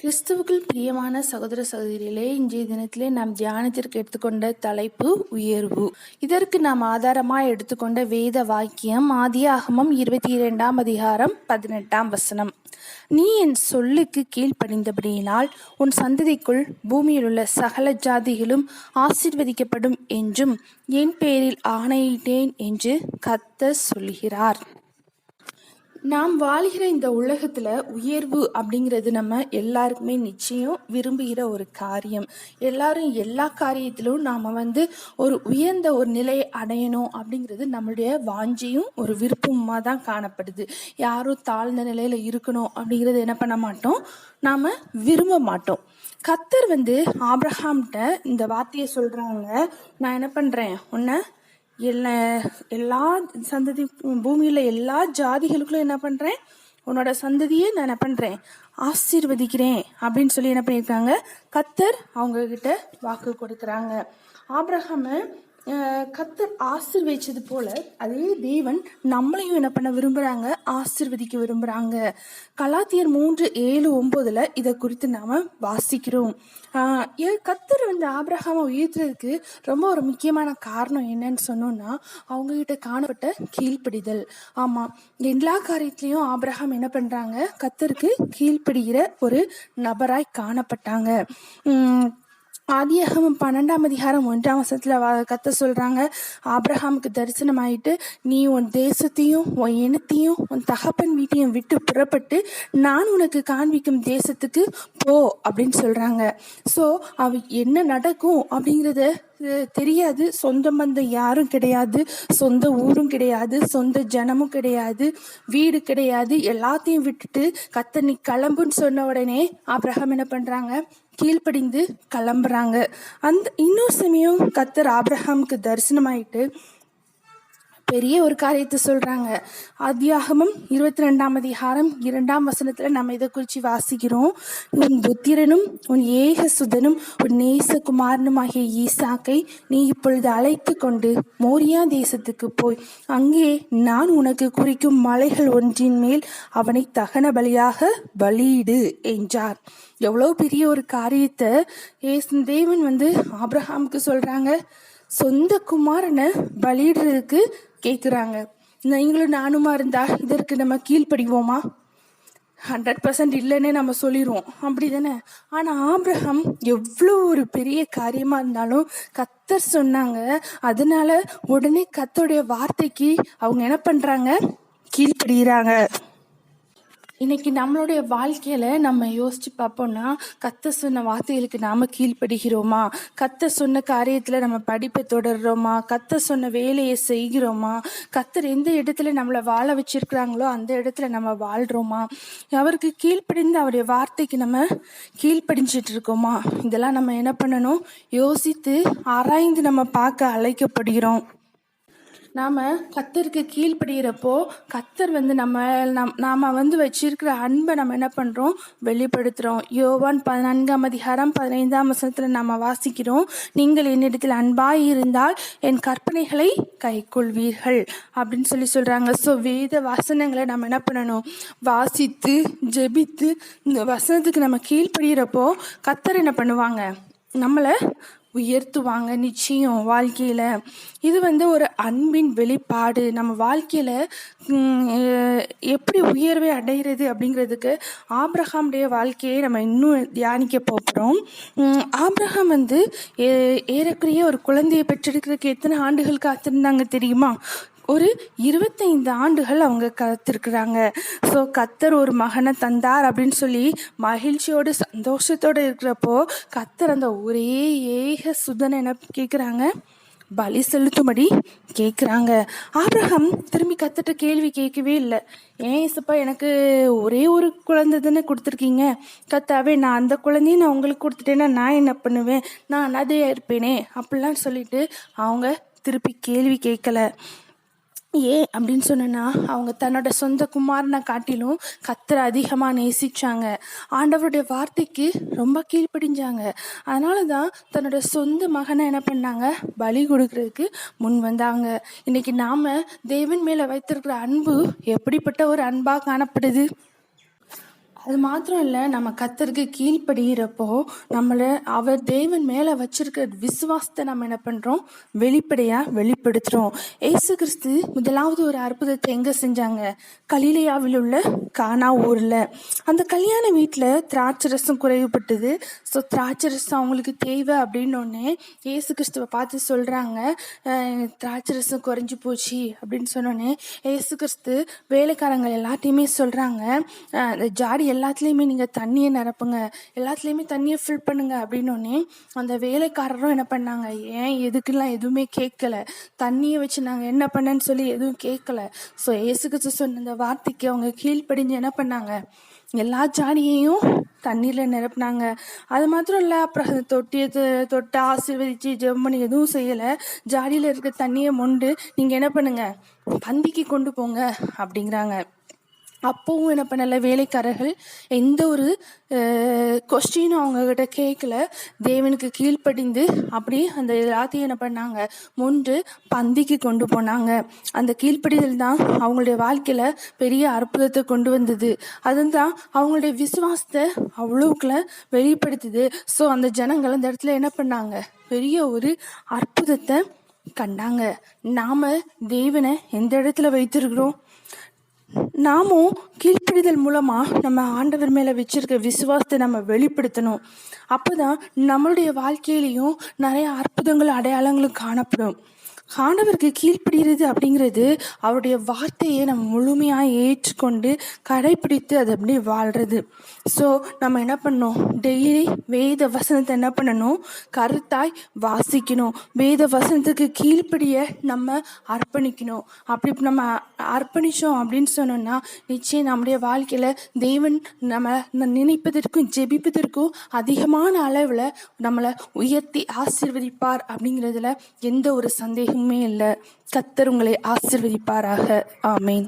கிறிஸ்துவுக்குள் பிரியமான சகோதர சகோதரிகளே, இன்றைய தினத்திலே நாம் தியானத்திற்கு எடுத்துக்கொண்ட தலைப்பு உயர்வு. இதற்கு நாம் ஆதாரமாய் எடுத்துக்கொண்ட வேத வாக்கியம் ஆதியாகமம் 22 அதிகாரம் 18 நீ என் சொல்லுக்கு கீழ்ப்படிந்தபடியினால் உன் சந்ததிக்குள் பூமியில் உள்ள சகல ஜாதிகளும் ஆசீர்வதிக்கப்படும் என்றும் என் பேரில் ஆணையிட்டேன் என்று கர்த்தர் சொல்கிறார். நாம் வாழ்கிற இந்த உலகத்துல உயர்வு அப்படிங்கிறது நம்ம எல்லாருக்குமே நிச்சயம் விரும்புகிற ஒரு காரியம். எல்லாரும் எல்லா காரியத்திலும் நாம ஒரு உயர்ந்த ஒரு நிலையை அடையணும் அப்படிங்கிறது நம்மளுடைய வாஞ்சியும் ஒரு விருப்பமா தான் காணப்படுது. யாரும் தாழ்ந்த நிலையில இருக்கணும் அப்படிங்கிறது என்ன பண்ண மாட்டோம், நாம விரும்ப மாட்டோம். கர்த்தர் ஆபிரகாம்கிட்ட இந்த வார்த்தையை சொல்றாங்க, நான் என்ன பண்றேன், உன்னை எல்லா சந்ததி பூமியில எல்லா ஜாதிகளுக்கும் என்ன பண்றேன், உன்னோட சந்ததியை நான் என்ன பண்றேன், ஆசீர்வதிக்கிறேன் அப்படின்னு சொல்லி என்ன பண்ணியிருக்காங்க, கர்த்தர் அவங்க கிட்ட வாக்கு கொடுக்குறாங்க. ஆபிரகாம கர்த்தர் ஆசீர்வதிச்சது போல அதே தேவன் நம்மளையும் என்ன பண்ண விரும்புறாங்க, ஆசீர்வதிக்க விரும்புறாங்க. கலாத்தியர் 3:7-9 இதை குறித்து நாம வாசிக்கிறோம். கர்த்தர் ஆபிரகாமை உயர்த்துறதுக்கு ரொம்ப ஒரு முக்கியமான காரணம் என்னன்னு சொன்னோம்னா, அவங்க கிட்ட காணப்பட்ட கீழ்ப்படிதல். ஆமா, எல்லா காரியத்திலையும் ஆபிரகாம் என்ன பண்றாங்க, கர்த்தருக்கு கீழ்ப்படுகிற ஒரு நபராய் காணப்பட்டாங்க. ஆதியாகமம் 12 அதிகாரம் 1 கர்த்தர் சொல்றாங்க, ஆபிரகாமுக்கு தரிசனம் ஆயிட்டு, நீ உன் தேசத்தையும் உன் இனத்தையும் உன் தகப்பன் வீட்டையும் விட்டு புறப்பட்டு நான் உனக்கு காண்பிக்கும் தேசத்துக்கு போ அப்படின்னு சொல்றாங்க. ஸோ என்ன நடக்கும் அப்படிங்கிறத தெரியாது. சொந்த பந்தம் யாரும் கிடையாது, சொந்த ஊரும் கிடையாது, சொந்த ஜனமும் கிடையாது, வீடு கிடையாது. எல்லாத்தையும் விட்டுட்டு கர்த்தர் நீ கிளம்புன்னு சொன்ன உடனே ஆபிரகாம் என்ன பண்றாங்க, கீழ்ப்படிந்து கிளம்புறாங்க. இன்னொரு சமயம் கர்த்தர் ஆபிரகாமுக்கு தரிசனமாயிட்டு பெரிய ஒரு காரியத்தை சொல்றாங்க. ஆதியாகமம் 22 அதிகாரம் 2 நம்ம இதை குறித்து வாசிக்கிறோம். உன் புத்திரனும் உன் ஏக சுதனும் உன் நேசகுமாரனுமாகிய ஈசாக்கை நீ இப்பொழுது அழைத்து கொண்டு மோரியா தேசத்துக்கு போய் அங்கே நான் உனக்கு குறிக்கும் மலைகள் ஒன்றின் மேல் அவனை தகன பலியாக பலியிடு என்றார். எவ்வளவு பெரிய ஒரு காரியத்தை தேவன் ஆபிரகாமுக்கு சொல்றாங்க. சொந்த குமாரனை பலியிடுறதுக்கு கேட்குறாங்க. நீங்களும் நானுமா இருந்தா இதற்கு நம்ம கீழ்ப்படிவோமா? 100% இல்லைன்னே நம்ம சொல்லிடுவோம், அப்படி தானே? ஆனால் ஆபிரகாம் எவ்வளோ ஒரு பெரிய காரியமாக இருந்தாலும் கர்த்தர் சொன்னாங்க, அதனால உடனே கர்த்தருடைய வார்த்தைக்கு அவங்க என்ன பண்ணுறாங்க, கீழ்ப்படுகிறாங்க. இன்னைக்கு நம்மளுடைய வாழ்க்கையில நம்ம யோசிச்சு பார்ப்போம்னா, கர்த்தர் சொன்ன வார்த்தைகளுக்கு நாம கீழ்ப்படுகிறோமா? கர்த்தர் சொன்ன காரியத்துல நம்ம படிப்பை தொடர்றோமா? கர்த்தர் சொன்ன வேலையை செய்கிறோமா? கர்த்தர் எந்த இடத்துல நம்மளை வாழ வச்சிருக்கிறாங்களோ அந்த இடத்துல நம்ம வாழ்றோமா? அவருக்கு கீழ்ப்படிந்து அவருடைய வார்த்தைக்கு நம்ம கீழ்ப்படிஞ்சிட்டு இருக்கோமா? இதெல்லாம் நம்ம என்ன பண்ணணும், யோசித்து ஆராய்ந்து நம்ம பார்க்க அழைக்கப்படுகிறோம். நாம கர்த்தருக்கு கீழ்ப்படுகிறப்போ கர்த்தர் நாம வச்சிருக்கிற அன்பை நம்ம என்ன பண்றோம், வெளிப்படுத்துறோம். யோவான் 14 அதிகாரம் 15 நம்ம வாசிக்கிறோம், நீங்கள் என்னிடத்தில் அன்பாய் இருந்தால் என் கற்பனைகளை கைக்கொள்வீர்கள் அப்படின்னு சொல்றாங்க. ஸோ வேத வசனங்களை நம்ம என்ன பண்ணணும், வாசித்து ஜெபித்து இந்த வசனத்துக்கு நம்ம கீழ்ப்படுகிறப்போ கர்த்தர் என்ன பண்ணுவாங்க, நம்மளை உயர்த்துவாங்க நிச்சயம் வாழ்க்கையில. இது ஒரு அன்பின் வெளிப்பாடு. நம்ம வாழ்க்கையில எப்படி உயர்வை அடைகிறது அப்படிங்கிறதுக்கு ஆபிரகாமுடைய வாழ்க்கையை நம்ம இன்னும் தியானிக்க போகிறோம். ஆபிரகாம் ஏறக்குறைய ஒரு குழந்தையை பெற்றெடுக்கிறதுக்கு எத்தனை ஆண்டுகள் காத்திருந்தாங்க தெரியுமா? ஒரு 25 ஆண்டுகள் அவங்க காத்திருக்கிறாங்க. ஸோ கர்த்தர் ஒரு மகனை தந்தார் அப்படின்னு சொல்லி மகிழ்ச்சியோடு சந்தோஷத்தோடு இருக்கிறப்போ கர்த்தர் அந்த ஒரே ஏக சுதனை என்ன கேட்குறாங்க, பலி செலுத்தும்படி கேட்குறாங்க. ஆபிரகாம் திரும்பி கர்த்தர்ட்ட கேள்வி கேட்கவே இல்லை. ஏன் இசப்பா எனக்கு ஒரே ஒரு குழந்தை தானே கொடுத்துருக்கீங்க, கர்த்தாவே நான் அந்த குழந்தையும் நான் உங்களுக்கு கொடுத்துட்டேன்னா நான் என்ன பண்ணுவேன், நான் அனாதையா இருப்பேனே அப்படிலாம் சொல்லிட்டு அவங்க திருப்பி கேள்வி கேட்கல. ஏன் அப்படின்னு சொன்னா, அவங்க தன்னோட சொந்த குமாரனை காட்டிலும் கர்த்தரை அதிகமாக நேசிச்சாங்க. ஆண்டவருடைய வார்த்தைக்கு ரொம்ப கீழ்ப்படிஞ்சாங்க. அதனால தான் தன்னோட சொந்த மகனை என்ன பண்ணாங்க, பலி கொடுக்கறதுக்கு முன் வந்தாங்க. இன்னைக்கு நாம தேவன் மேல வைத்திருக்கிற அன்பு எப்படிப்பட்ட ஒரு அன்பா காணப்படுது? அது மாத்திரம் இல்லை, நம்ம கர்த்தருக்கு கீழ்ப்படுகிறப்போ நம்மளை அவர் தேவன் மேலே வச்சிருக்க விசுவாசத்தை நம்ம என்ன பண்ணுறோம், வெளிப்படையாக வெளிப்படுத்துகிறோம். ஏசு கிறிஸ்து முதலாவது ஒரு அற்புதத்தை எங்கே செஞ்சாங்க? கலிலேயாவில் உள்ள கானா ஊரில். அந்த கல்யாண வீட்டில் திராட்சை ரசம் குறைவுபட்டது. ஸோ திராட்சை ரசம் அவங்களுக்கு தேவை அப்படின்னோடனே ஏசு கிறிஸ்துவை பார்த்து சொல்கிறாங்க, திராட்சை ரசம் குறைஞ்சி போச்சு அப்படின்னு சொன்னோடனே ஏசு கிறிஸ்து வேலைக்காரங்க எல்லாத்தையுமே சொல்கிறாங்க, அந்த ஜாடி எல்லாத்துலேயுமே நீங்கள் தண்ணியை நிரப்புங்க, எல்லாத்துலேயுமே தண்ணியை ஃபில் பண்ணுங்க அப்படின்னோடனே அந்த வேலைக்காரரும் என்ன பண்ணாங்க, ஏன் எதுக்கெல்லாம் எதுவுமே கேட்கல, தண்ணியை வச்சு நாங்கள் என்ன பண்ணேன்னு சொல்லி எதுவும் கேட்கல. ஸோ ஏசுக்கு சொன்ன அந்த வார்த்தைக்கு அவங்க கீழ்ப்படிஞ்சு என்ன பண்ணாங்க, எல்லா ஜாடியையும் தண்ணீரில் நிரப்புனாங்க. அது மாத்திரம் இல்லை, அப்புறம் தொட்டு ஆசீர்வதிச்சு ஜெபம் எதுவும் செய்யலை. ஜாடியில் இருக்க தண்ணியை மொண்டு நீங்கள் என்ன பண்ணுங்க, பந்திக்கு கொண்டு போங்க அப்படிங்கிறாங்க. அப்போவும் என்ன பண்ணலை, வேலைக்காரர்கள் எந்த ஒரு கொஸ்டினும் அவங்கக்கிட்ட கேட்கல. தேவனுக்கு கீழ்ப்படிந்து அப்படி அந்த எல்லாத்தையும் என்ன பண்ணாங்க, முன்று பந்திக்கு கொண்டு போனாங்க. அந்த கீழ்ப்படிதல் தான் அவங்களுடைய வாழ்க்கையில் பெரிய அற்புதத்தை கொண்டு வந்தது. அதுதான் அவங்களுடைய விசுவாசத்தை அவ்வளோக்குள்ள வெளிப்படுத்துது. ஸோ அந்த ஜனங்கள் அந்த இடத்துல என்ன பண்ணாங்க, பெரிய ஒரு அற்புதத்தை கண்டாங்க. நாம் தேவனை எந்த இடத்துல வைத்திருக்கிறோம்? நாமும் கீழ்ப்படிதல் மூலமா நம்ம ஆண்டவர் மேல வச்சிருக்க விசுவாசத்தை நம்ம வெளிப்படுத்தணும். அப்போதான் நம்மளுடைய வாழ்க்கையிலையும் நிறைய அற்புதங்கள் அடையாளங்களும் காணப்படும். ஆண்டவருக்கு கீழ்ப்படுகிறது அப்படிங்கிறது அவருடைய வார்த்தையை நம்ம முழுமையாக ஏற்றுக்கொண்டு கடைப்பிடித்து அது அப்படி வாழ்கிறது. ஸோ நம்ம என்ன பண்ணணும், டெய்லி வேத வசனத்தை என்ன பண்ணணும், கருத்தாய் வாசிக்கணும். வேத வசனத்துக்கு கீழ்ப்படிய நம்ம அர்ப்பணிக்கணும். அப்படி நம்ம அர்ப்பணித்தோம் அப்படின்னு சொன்னோம்னா நிச்சயம் நம்முடைய வாழ்க்கையில் தேவன் நம்ம நினைப்பதற்கும் ஜெபிப்பதற்கும் அதிகமான அளவில் நம்மளை உயர்த்தி ஆசீர்வதிப்பார் அப்படிங்கிறதுல எந்த ஒரு சந்தேகமுமே இல்லை. கர்த்தர் உங்களை ஆசீர்வதிப்பாராக. ஆமேன்.